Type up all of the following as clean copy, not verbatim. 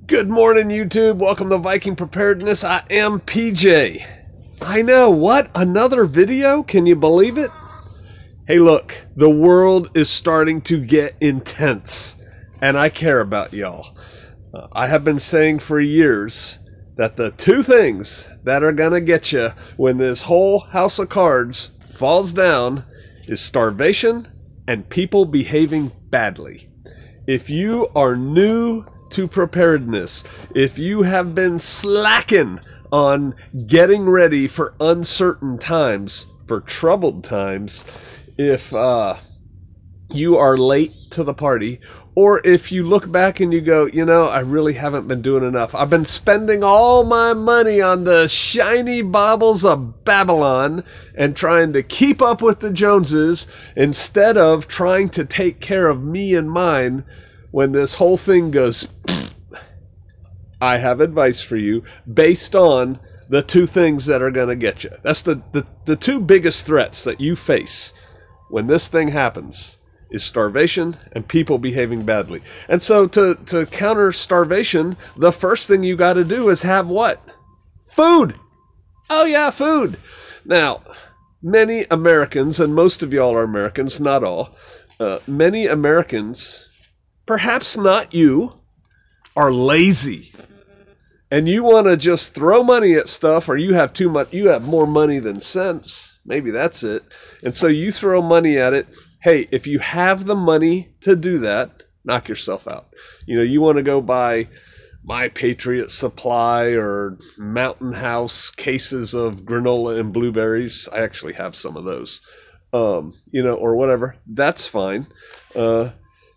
Good morning, YouTube. Welcome to Viking Preparedness. I am PJ. I know, what? Another video? Can you believe it? Hey, look, the world is starting to get intense, and I care about y'all. I have been saying for years that the two things that are gonna get you when this whole house of cards falls down is starvation and people behaving badly. If you are new to preparedness, if you have been slacking on getting ready for uncertain times, for troubled times, if you are late to the party, or if you look back and you go, you know, I really haven't been doing enough. I've been spending all my money on the shiny baubles of Babylon and trying to keep up with the Joneses instead of trying to take care of me and mine. When this whole thing goes, I have advice for you based on the two things that are going to get you. That's the two biggest threats that you face when this thing happens is starvation and people behaving badly. And so to counter starvation, the first thing you got to do is have what? Food. Oh yeah, food. Now, many Americans, and most of y'all are Americans, not all, many Americans, perhaps not you, are lazy. And you want to just throw money at stuff, or you have too much, you have more money than sense. Maybe that's it. And so you throw money at it. Hey, if you have the money to do that, knock yourself out. You know, you want to go buy My Patriot Supply or Mountain House cases of granola and blueberries. I actually have some of those, you know, or whatever. That's fine.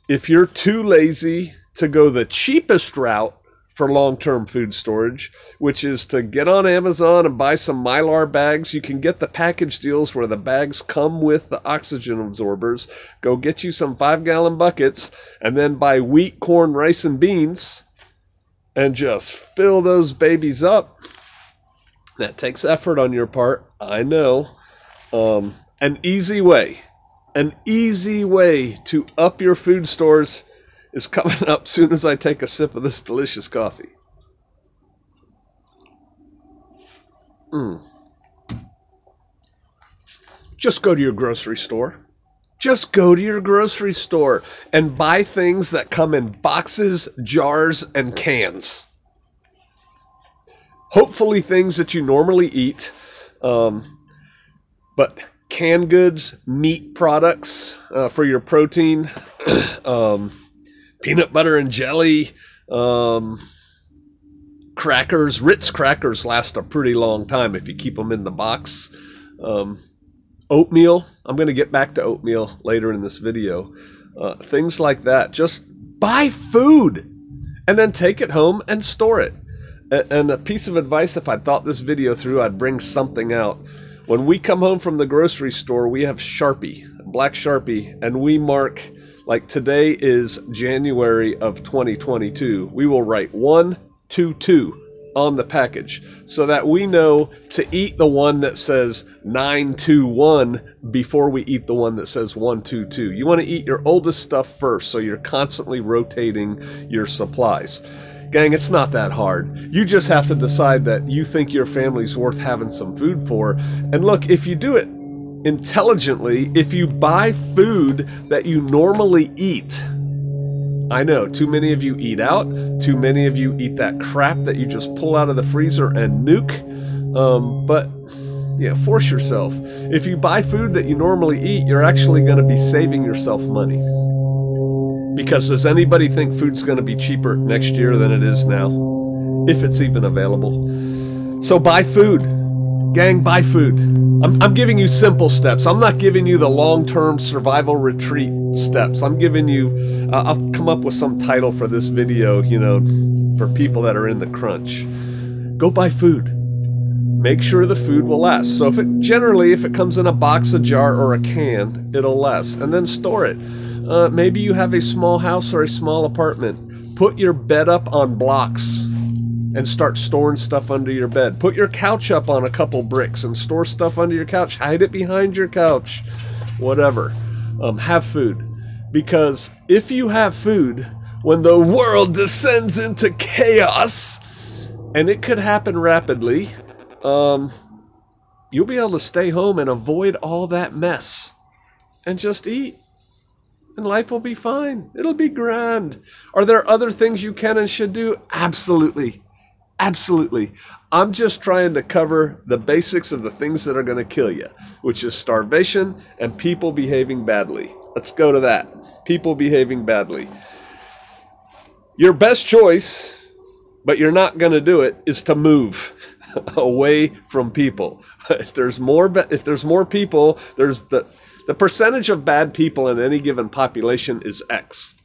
If you're too lazy to go the cheapest route for long-term food storage, which is to get on Amazon and buy some Mylar bags, you can get the package deals where the bags come with the oxygen absorbers. Go get you some 5-gallon buckets and then buy wheat, corn, rice, and beans and just fill those babies up. That takes effort on your part, I know. An easy way to up your food stores is coming up soon as I take a sip of this delicious coffee. Just go to your grocery store. Just go to your grocery store and buy things that come in boxes, jars, and cans. Hopefully things that you normally eat, but canned goods, meat products for your protein, peanut butter and jelly, crackers. Ritz crackers last a pretty long time if you keep them in the box. Oatmeal. I'm going to get back to oatmeal later in this video. Things like that. Just buy food and then take it home and store it. And a piece of advice, if I thought this video through, I'd bring something out. When we come home from the grocery store, we have Sharpie, black Sharpie, and we mark, like today is January of 2022. We will write 122 on the package so that we know to eat the one that says 921 before we eat the one that says 122. You want to eat your oldest stuff first so you're constantly rotating your supplies. Gang, it's not that hard. You just have to decide that you think your family's worth having some food for. And look, if you do it intelligently, if you buy food that you normally eat, I know, too many of you eat out, too many of you eat that crap that you just pull out of the freezer and nuke, but yeah, force yourself. If you buy food that you normally eat, you're actually going to be saving yourself money. Because does anybody think food's going to be cheaper next year than it is now? If it's even available. So buy food. Gang, buy food. I'm giving you simple steps. I'm not giving you the long-term survival retreat steps. I'm giving you, I'll come up with some title for this video, you know, for people that are in the crunch. Go buy food. Make sure the food will last. So if it comes in a box, a jar, or a can, it'll last. And then store it. Maybe you have a small house or a small apartment. Put your bed up on blocks and start storing stuff under your bed. Put your couch up on a couple bricks and store stuff under your couch. Hide it behind your couch. Whatever. Have food. Because if you have food, when the world descends into chaos, and it could happen rapidly, you'll be able to stay home and avoid all that mess and just eat. And life will be fine. It'll be grand. Are there other things you can and should do? Absolutely. Absolutely. I'm just trying to cover the basics of the things that are going to kill you, which is starvation and people behaving badly. Let's go to that. People behaving badly. Your best choice, but you're not going to do it, is to move away from people. If there's more people, there's the percentage of bad people in any given population is X.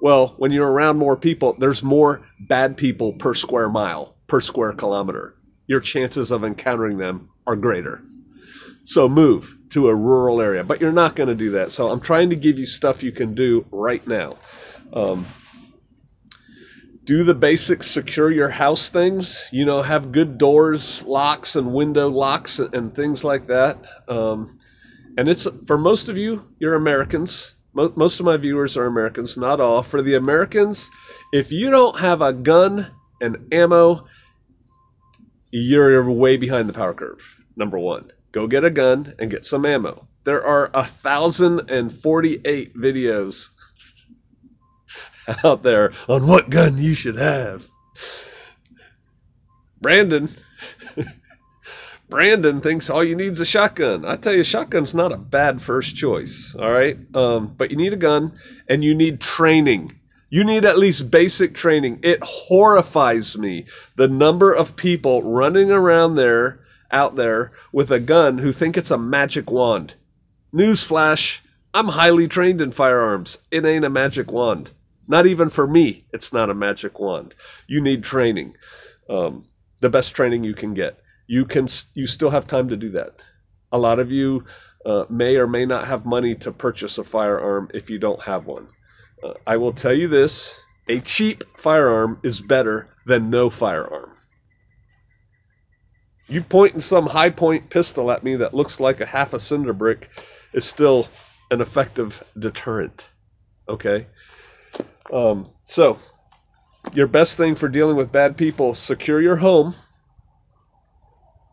Well, when you're around more people, there's more bad people per square mile, per square kilometer. Your chances of encountering them are greater. So move to a rural area, but you're not going to do that. So I'm trying to give you stuff you can do right now. Do the basic secure your house things, you know, have good doors, locks, and window locks and things like that. And it's, for most of you, you're Americans. Most of my viewers are Americans, not all. For the Americans, if you don't have a gun and ammo, you're way behind the power curve. Number one, go get a gun and get some ammo. There are 1,048 videos out there on what gun you should have. Brandon thinks all you need is a shotgun. I tell you, shotgun's not a bad first choice, all right? But you need a gun, and you need training. You need at least basic training. It horrifies me, the number of people running around out there with a gun who think it's a magic wand. Newsflash, I'm highly trained in firearms. It ain't a magic wand. Not even for me, it's not a magic wand. You need training. The best training you can get. You still have time to do that. A lot of you may or may not have money to purchase a firearm if you don't have one. I will tell you this, a cheap firearm is better than no firearm. You pointing some high point pistol at me that looks like a half a cinder brick is still an effective deterrent. Okay? So, your best thing for dealing with bad people, secure your home.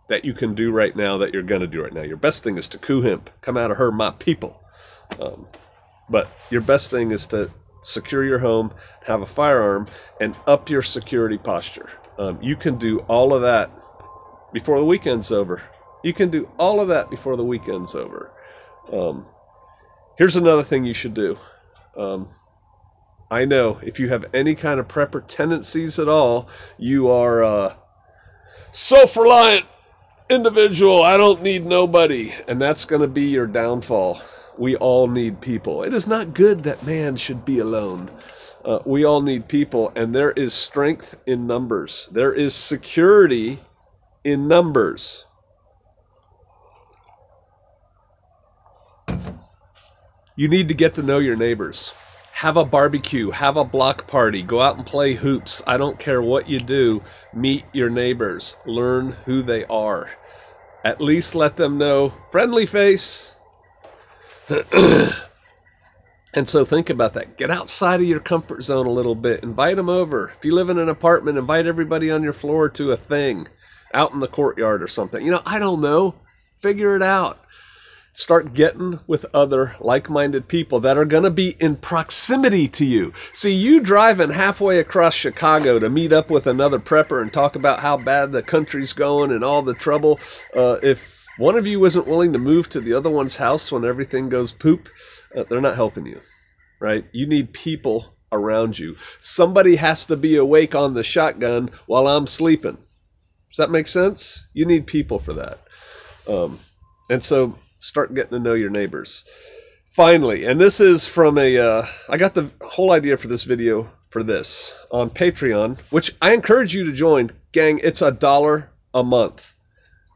That you can do right now, that you're going to do right now. Your best thing is to coup hemp. Come out of her, my people. But your best thing is to secure your home, have a firearm, and up your security posture. You can do all of that before the weekend's over. You can do all of that before the weekend's over. Here's another thing you should do. I know if you have any kind of prepper tendencies at all, you are self-reliant individual. I don't need nobody. And that's going to be your downfall. We all need people. It is not good that man should be alone. We all need people, and there is strength in numbers. There is security in numbers. You need to get to know your neighbors. Have a barbecue, have a block party, go out and play hoops. I don't care what you do. Meet your neighbors. Learn who they are. At least let them know. Friendly face. And so think about that. Get outside of your comfort zone a little bit. Invite them over. If you live in an apartment, invite everybody on your floor to a thing. Out in the courtyard or something. You know, I don't know. Figure it out. Start getting with other like-minded people that are going to be in proximity to you. See, you driving halfway across Chicago to meet up with another prepper and talk about how bad the country's going and all the trouble. If one of you isn't willing to move to the other one's house when everything goes poop, they're not helping you, right? You need people around you. Somebody has to be awake on the shotgun while I'm sleeping. Does that make sense? You need people for that. And so start getting to know your neighbors. Finally, and this is from I got the whole idea for this video for this on Patreon, which I encourage you to join. Gang, it's $1 a month.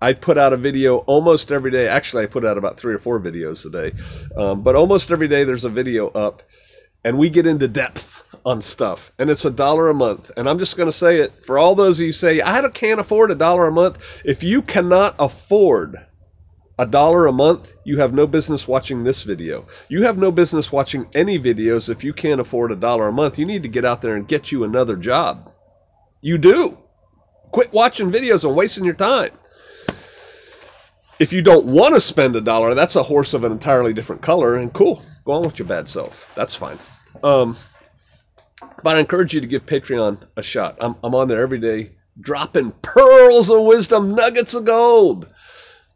I put out a video almost every day. Actually, I put out about 3 or 4 videos a day. But almost every day there's a video up, and we get into depth on stuff. And it's $1 a month. And I'm just going to say it, for all those of you who say, I can't afford $1 a month. If you cannot afford $1 a month, you have no business watching this video. You have no business watching any videos if you can't afford $1 a month. You need to get out there and get you another job. You do. Quit watching videos and wasting your time. If you don't want to spend $1, that's a horse of an entirely different color, and cool. Go on with your bad self. That's fine. But I encourage you to give Patreon a shot. I'm on there every day, dropping pearls of wisdom, nuggets of gold.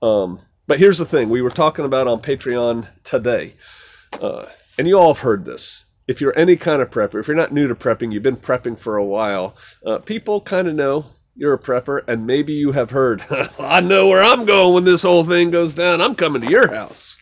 But here's the thing. We were talking about on Patreon today, and you all have heard this. If you're any kind of prepper, if you're not new to prepping, you've been prepping for a while, people kind of know you're a prepper, and maybe you have heard, I know where I'm going when this whole thing goes down. I'm coming to your house.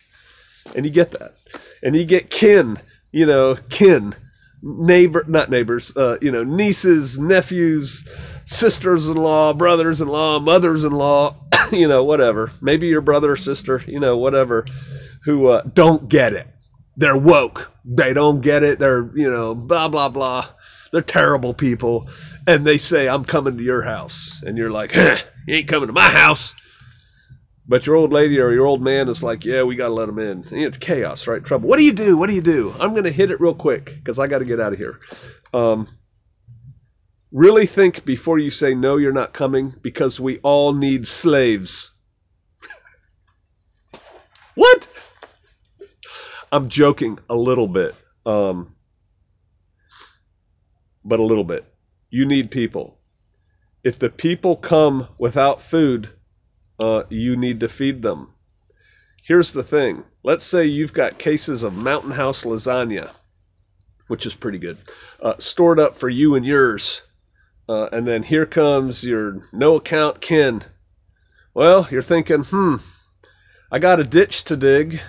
And you get that. And you get kin, not neighbors, nieces, nephews, sisters-in-law, brothers-in-law, mothers-in-law, whatever. Maybe your brother or sister, whatever, who don't get it. They're woke. They don't get it. They're, blah, blah, blah. They're terrible people. And they say, I'm coming to your house. And you're like, you ain't coming to my house. But your old lady or your old man is like, yeah, we got to let them in. And it's chaos, right? Trouble. What do you do? What do you do? I'm going to hit it real quick because I got to get out of here. Really think before you say, no, you're not coming, because we all need slaves. What? I'm joking a little bit. But a little bit. You need people. If the people come without food, you need to feed them. Here's the thing. Let's say you've got cases of Mountain House lasagna, which is pretty good, stored up for you and yours. And then here comes your no-account kin. Well, you're thinking, I got a ditch to dig,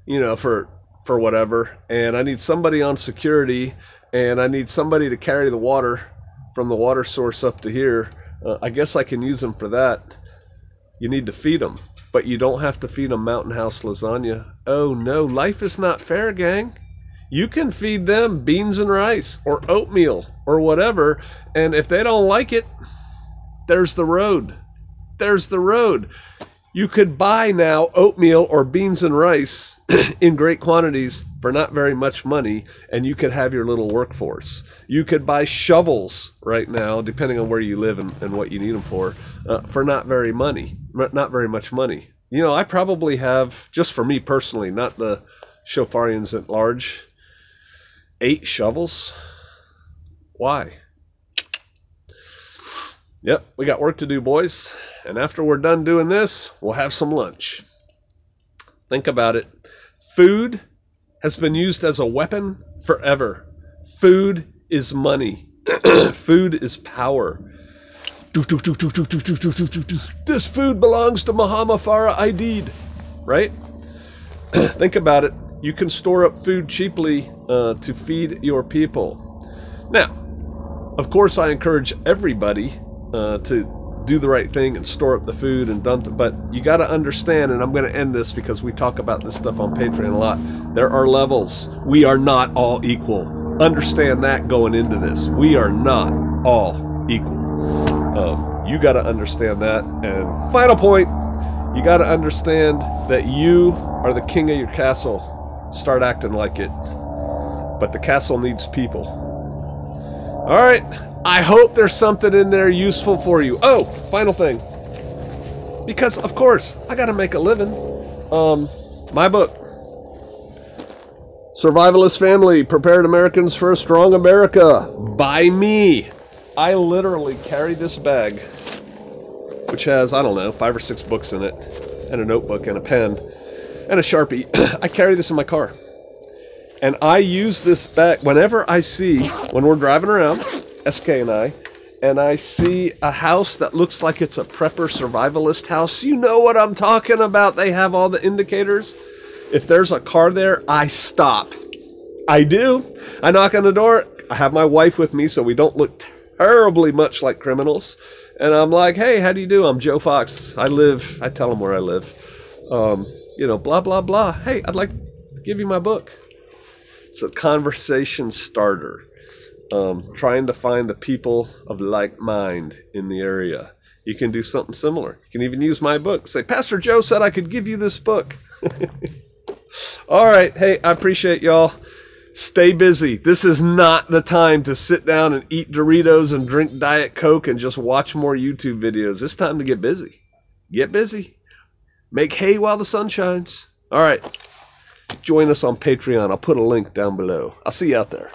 for whatever, and I need somebody on security, and I need somebody to carry the water from the water source up to here. I guess I can use them for that. You need to feed them, but you don't have to feed them Mountain House lasagna. Oh no, life is not fair, gang. You can feed them beans and rice or oatmeal or whatever, and if they don't like it, there's the road. There's the road. You could buy now oatmeal or beans and rice in great quantities for not very much money, and you could have your little workforce. You could buy shovels right now, depending on where you live and what you need them for not very much money. I probably have, just for me personally, not the Shofarians at large, 8 shovels. Why? Yep, we got work to do, boys. And after we're done doing this, we'll have some lunch. Think about it. Food has been used as a weapon forever. Food is money. Food is power. This food belongs to Muhammad Farah Aidid, right? Think about it. You can store up food cheaply to feed your people. Now, of course, I encourage everybody to do the right thing and store up the food and dump it, but you got to understand, and I'm going to end this because we talk about this stuff on Patreon a lot. There are levels. We are not all equal. Understand that going into this. We are not all equal. You got to understand that. And final point, you got to understand that you are the king of your castle. Start acting like it. But the castle needs people. All right. I hope there's something in there useful for you. Oh, final thing. Because, of course, I got to make a living. My book, Survivalist Family, Prepared Americans for a Strong America, by me. I literally carry this bag, which has, I don't know, 5 or 6 books in it, and a notebook and a pen, and a Sharpie. I carry this in my car. And I use this bag whenever I see, when we're driving around, SK and I see a house that looks like it's a prepper survivalist house. You know what I'm talking about. They have all the indicators. If there's a car there, I stop. I do. I knock on the door. I have my wife with me so we don't look terribly much like criminals. And I'm like, hey, how do you do? I'm Joe Fox. I tell them where I live. Blah, blah, blah. Hey, I'd like to give you my book. It's a conversation starter. trying to find the people of like mind in the area. You can do something similar. You can even use my book. Say, Pastor Joe said I could give you this book. All right. Hey, I appreciate y'all. Stay busy. This is not the time to sit down and eat Doritos and drink Diet Coke and just watch more YouTube videos. It's time to get busy. Get busy. Make hay while the sun shines. All right. Join us on Patreon. I'll put a link down below. I'll see you out there.